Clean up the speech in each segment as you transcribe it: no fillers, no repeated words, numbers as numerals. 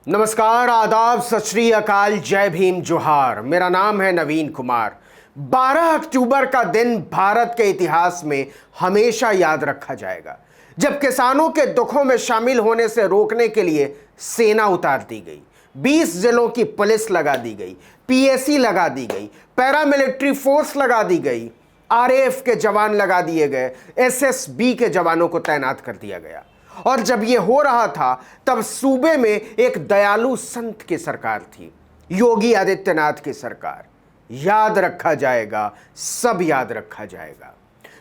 नमस्कार, आदाब, सत श्री अकाल, जय भीम, जोहार। मेरा नाम है नवीन कुमार। 12 अक्टूबर का दिन भारत के इतिहास में हमेशा याद रखा जाएगा, जब किसानों के दुखों में शामिल होने से रोकने के लिए सेना उतार दी गई, 20 जिलों की पुलिस लगा दी गई, पीएसी लगा दी गई, पैरामिलिट्री फोर्स लगा दी गई, आरएएफ के जवान लगा दिए गए, एसएसबी के जवानों को तैनात कर दिया गया। और जब यह हो रहा था तब सूबे में एक दयालु संत की सरकार थी, योगी आदित्यनाथ की सरकार। याद रखा जाएगा, सब याद रखा जाएगा।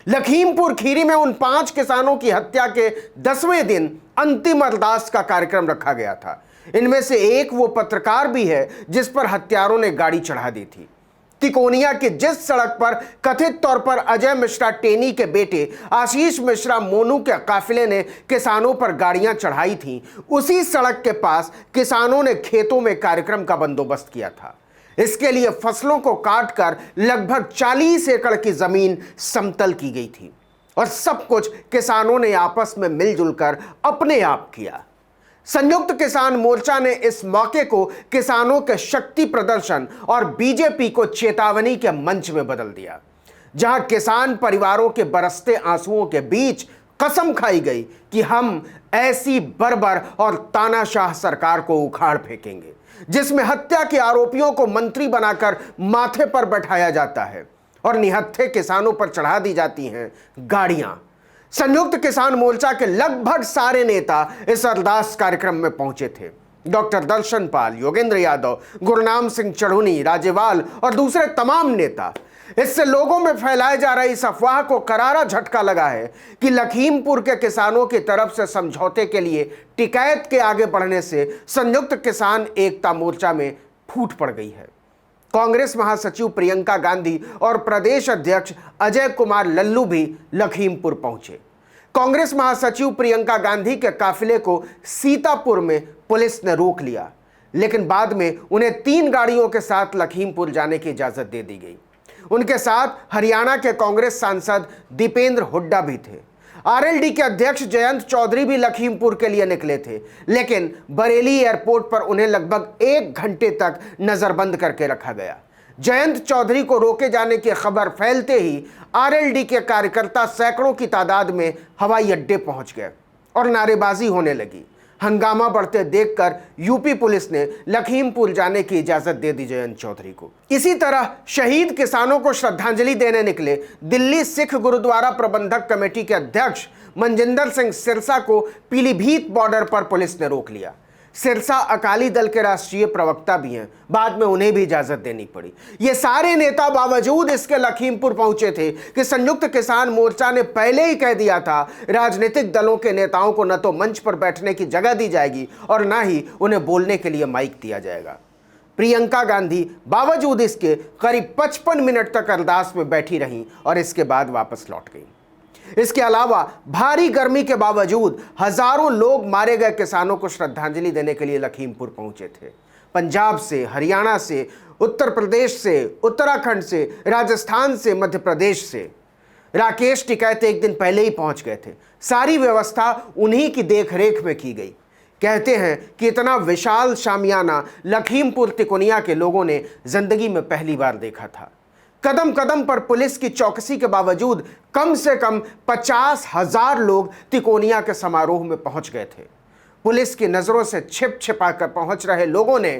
लखीमपुर खीरी में उन 5 किसानों की हत्या के 10वें दिन अंतिम अरदास का कार्यक्रम रखा गया था। इनमें से एक वो पत्रकार भी है जिस पर हत्यारों ने गाड़ी चढ़ा दी थी। तिकोनिया की जिस सड़क पर कथित तौर पर अजय मिश्रा टेनी के बेटे आशीष मिश्रा मोनू के काफिले ने किसानों पर गाड़ियां चढ़ाई थीं, उसी सड़क के पास किसानों ने खेतों में कार्यक्रम का बंदोबस्त किया था। इसके लिए फसलों को काटकर लगभग 40 एकड़ की जमीन समतल की गई थी और सब कुछ किसानों ने आपस में मिलजुल कर अपने आप किया। संयुक्त किसान मोर्चा ने इस मौके को किसानों के शक्ति प्रदर्शन और बीजेपी को चेतावनी के मंच में बदल दिया, जहां किसान परिवारों के बरसते आंसुओं के बीच कसम खाई गई कि हम ऐसी बर्बर और तानाशाह सरकार को उखाड़ फेंकेंगे जिसमें हत्या के आरोपियों को मंत्री बनाकर माथे पर बैठाया जाता है और निहत्थे किसानों पर चढ़ा दी जाती हैं गाड़ियां। संयुक्त किसान मोर्चा के लगभग सारे नेता इस अरदास कार्यक्रम में पहुंचे थे। डॉक्टर दर्शन पाल, योगेंद्र यादव, गुरनाम सिंह चढ़ूनी, राजेवाल और दूसरे तमाम नेता। इससे लोगों में फैलाए जा रही इस अफवाह को करारा झटका लगा है कि लखीमपुर के किसानों की तरफ से समझौते के लिए टिकैत के आगे बढ़ने से संयुक्त किसान एकता मोर्चा में फूट पड़ गई है। कांग्रेस महासचिव प्रियंका गांधी और प्रदेश अध्यक्ष अजय कुमार लल्लू भी लखीमपुर पहुंचे। कांग्रेस महासचिव प्रियंका गांधी के काफिले को सीतापुर में पुलिस ने रोक लिया, लेकिन बाद में उन्हें 3 गाड़ियों के साथ लखीमपुर जाने की इजाजत दे दी गई। उनके साथ हरियाणा के कांग्रेस सांसद दीपेंद्र हुड्डा भी थे। आरएलडी के अध्यक्ष जयंत चौधरी भी लखीमपुर के लिए निकले थे, लेकिन बरेली एयरपोर्ट पर उन्हें लगभग 1 घंटे तक नजरबंद करके रखा गया। जयंत चौधरी को रोके जाने की खबर फैलते ही आरएलडी के कार्यकर्ता सैकड़ों की तादाद में हवाई अड्डे पहुंच गए और नारेबाजी होने लगी। हंगामा बढ़ते देखकर यूपी पुलिस ने लखीमपुर जाने की इजाजत दे दी जयंत चौधरी को। इसी तरह शहीद किसानों को श्रद्धांजलि देने निकले दिल्ली सिख गुरुद्वारा प्रबंधक कमेटी के अध्यक्ष मनजिंदर सिंह सिरसा को पीलीभीत बॉर्डर पर पुलिस ने रोक लिया। सिरसा अकाली दल के राष्ट्रीय प्रवक्ता भी हैं, बाद में उन्हें भी इजाजत देनी पड़ी। ये सारे नेता बावजूद इसके लखीमपुर पहुंचे थे कि संयुक्त किसान मोर्चा ने पहले ही कह दिया था राजनीतिक दलों के नेताओं को न तो मंच पर बैठने की जगह दी जाएगी और न ही उन्हें बोलने के लिए माइक दिया जाएगा। प्रियंका गांधी बावजूद इसके करीब 55 मिनट तक अरदास में बैठी रहीं और इसके बाद वापस लौट गई। इसके अलावा भारी गर्मी के बावजूद हजारों लोग मारे गए किसानों को श्रद्धांजलि देने के लिए लखीमपुर पहुंचे थे। पंजाब से, हरियाणा से, उत्तर प्रदेश से, उत्तराखंड से, राजस्थान से, मध्य प्रदेश से। राकेश टिकैत एक दिन पहले ही पहुंच गए थे। सारी व्यवस्था उन्हीं की देखरेख में की गई। कहते हैं कि इतना विशाल शामियाना लखीमपुर तिकोनिया के लोगों ने जिंदगी में पहली बार देखा था। कदम कदम पर पुलिस की चौकसी के बावजूद कम से कम 50,000 लोग तिकोनिया के समारोह में पहुंच गए थे। पुलिस की नजरों से छिप छिपा कर पहुंच रहे लोगों ने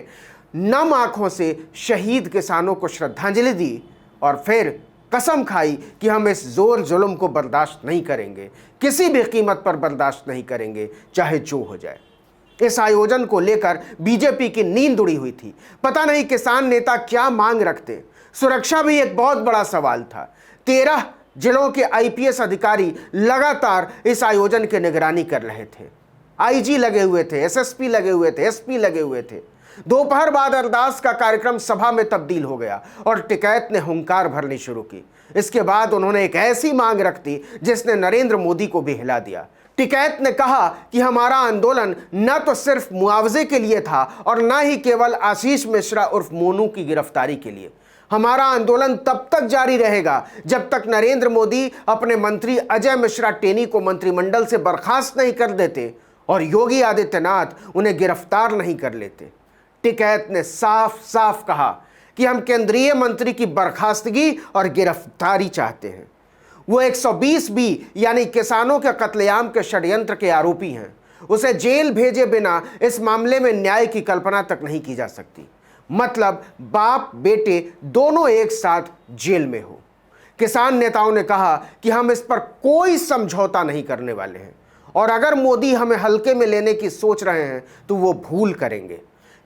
नम आंखों से शहीद किसानों को श्रद्धांजलि दी और फिर कसम खाई कि हम इस जोर जुल्म को बर्दाश्त नहीं करेंगे, किसी भी कीमत पर बर्दाश्त नहीं करेंगे, चाहे जो हो जाए। इस आयोजन को लेकर बीजेपी की नींद उड़ी हुई थी। पता नहीं किसान नेता क्या मांग रखते। सुरक्षा भी एक बहुत बड़ा सवाल था। 13 जिलों के आईपीएस अधिकारी लगातार इस आयोजन की निगरानी कर रहे थे। आईजी लगे हुए थे, एसएसपी लगे हुए थे, एसपी लगे हुए थे। दोपहर बाद अरदास का कार्यक्रम सभा में तब्दील हो गया और टिकैत ने हुंकार भरनी शुरू की। इसके बाद उन्होंने एक ऐसी मांग रख दी जिसने नरेंद्र मोदी को भी हिला दिया। टिकैत ने कहा कि हमारा आंदोलन न तो सिर्फ मुआवजे के लिए था और न ही केवल आशीष मिश्रा उर्फ मोनू की गिरफ्तारी के लिए। हमारा आंदोलन तब तक जारी रहेगा जब तक नरेंद्र मोदी अपने मंत्री अजय मिश्रा टेनी को मंत्रिमंडल से बर्खास्त नहीं कर देते और योगी आदित्यनाथ उन्हें गिरफ्तार नहीं कर लेते। टिकैत ने साफ साफ कहा कि हम केंद्रीय मंत्री की बर्खास्तगी और गिरफ्तारी चाहते हैं। वो 120B यानी किसानों के कत्लेआम के षड्यंत्र के आरोपी हैं। उसे जेल भेजे बिना इस मामले में न्याय की कल्पना तक नहीं की जा सकती। मतलब बाप बेटे दोनों एक साथ जेल में हो। किसान नेताओं ने कहा कि हम इस पर कोई समझौता नहीं करने वाले हैं और अगर मोदी हमें हल्के में लेने की सोच रहे हैं तो वो भूल करेंगे।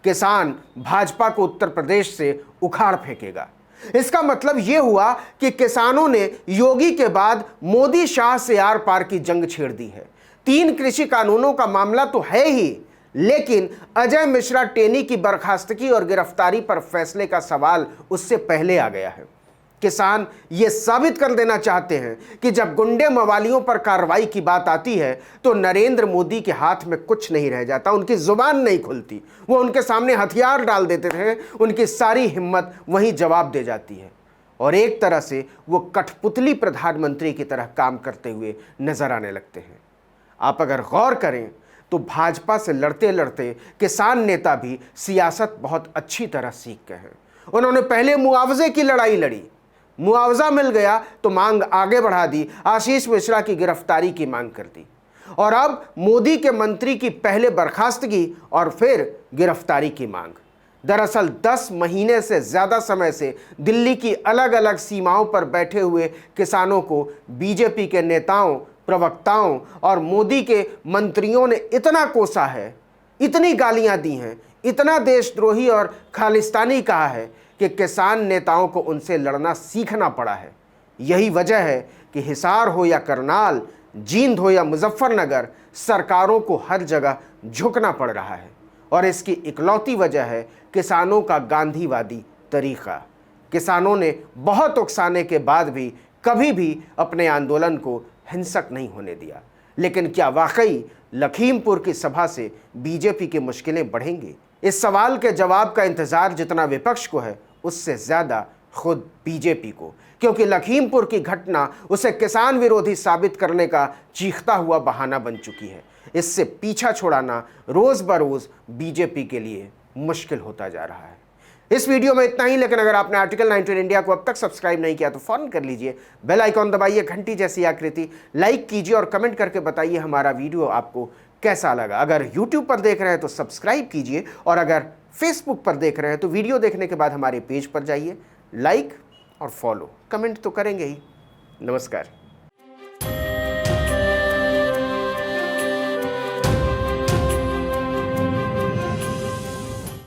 किसान भाजपा को उत्तर प्रदेश से उखाड़ फेंकेगा। इसका मतलब यह हुआ कि किसानों ने योगी के बाद मोदी शाह से आर पार की जंग छेड़ दी है। 3 कृषि कानूनों का मामला तो है ही, लेकिन अजय मिश्रा टेनी की बर्खास्तगी और गिरफ्तारी पर फैसले का सवाल उससे पहले आ गया है। किसान ये साबित कर देना चाहते हैं कि जब गुंडे मवालियों पर कार्रवाई की बात आती है तो नरेंद्र मोदी के हाथ में कुछ नहीं रह जाता, उनकी जुबान नहीं खुलती। वो उनके सामने हथियार डाल देते थे, उनकी सारी हिम्मत वहीं जवाब दे जाती है और एक तरह से वो कठपुतली प्रधानमंत्री की तरह काम करते हुए नजर आने लगते हैं। आप अगर गौर करें तो भाजपा से लड़ते लड़ते किसान नेता भी सियासत बहुत अच्छी तरह सीख गए हैं। उन्होंने पहले मुआवजे की लड़ाई लड़ी, मुआवजा मिल गया तो मांग आगे बढ़ा दी, आशीष मिश्रा की गिरफ्तारी की मांग कर दी और अब मोदी के मंत्री की पहले बर्खास्तगी और फिर गिरफ्तारी की मांग। दरअसल 10 महीने से ज्यादा समय से दिल्ली की अलग अलग सीमाओं पर बैठे हुए किसानों को बीजेपी के नेताओं, प्रवक्ताओं और मोदी के मंत्रियों ने इतना कोसा है, इतनी गालियां दी हैं, इतना देशद्रोही और खालिस्तानी कहा है कि किसान नेताओं को उनसे लड़ना सीखना पड़ा है। यही वजह है कि हिसार हो या करनाल, जींद हो या मुजफ्फरनगर, सरकारों को हर जगह झुकना पड़ रहा है और इसकी इकलौती वजह है किसानों का गांधीवादी तरीका। किसानों ने बहुत उकसाने के बाद भी कभी भी अपने आंदोलन को हिंसक नहीं होने दिया। लेकिन क्या वाकई लखीमपुर की सभा से बीजेपी की मुश्किलें बढ़ेंगी? इस सवाल के जवाब का इंतजार जितना विपक्ष को है उससे ज्यादा खुद बीजेपी को, क्योंकि लखीमपुर की घटना उसे किसान विरोधी साबित करने का चीखता हुआ बहाना बन चुकी है। इससे पीछा छुड़ाना रोज बरोज बीजेपी के लिए मुश्किल होता जा रहा है। इस वीडियो में इतना ही, लेकिन अगर आपने आर्टिकल 19 इंडिया को अब तक सब्सक्राइब नहीं किया तो फौरन कर लीजिए, बेल आइकॉन दबाइए, घंटी जैसी आकृति, लाइक कीजिए और कमेंट करके बताइए हमारा वीडियो आपको कैसा लगा। अगर YouTube पर देख रहे हैं तो सब्सक्राइब कीजिए और अगर Facebook पर देख रहे हैं तो वीडियो देखने के बाद हमारे पेज पर जाइए, लाइक और फॉलो, कमेंट तो करेंगे ही। नमस्कार।